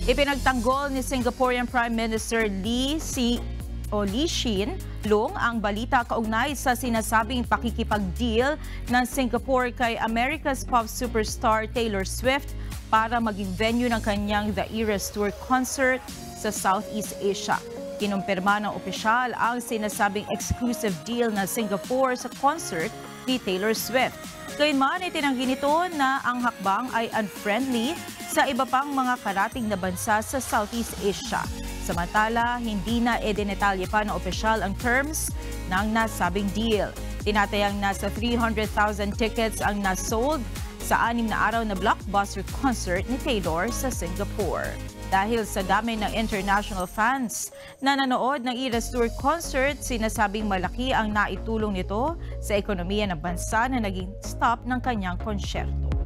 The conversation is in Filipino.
Ipinagtanggol ni Singaporean Prime Minister Lee Hsien Loong ang balita kaugnay sa sinasabing pakikipag-deal ng Singapore kay America's pop superstar Taylor Swift para maging venue ng kanyang The Eras Tour concert sa Southeast Asia. Kinumpirma ng opisyal ang sinasabing exclusive deal ng Singapore sa concert ni Taylor Swift. Gayunman, itinanggi nito na ang hakbang ay unfriendly sa iba pang mga karating na bansa sa Southeast Asia. Samantala, hindi na idinetalye pa ng opisyal ang terms ng nasabing deal. Tinatayang nasa 300,000 tickets ang nasold sa 6 na araw na blockbuster concert ni Taylor sa Singapore. Dahil sa dami ng international fans na nanood ng Eras Tour concert, sinasabing malaki ang naitulong nito sa ekonomiya ng bansa na naging stop ng kanyang konsyerto.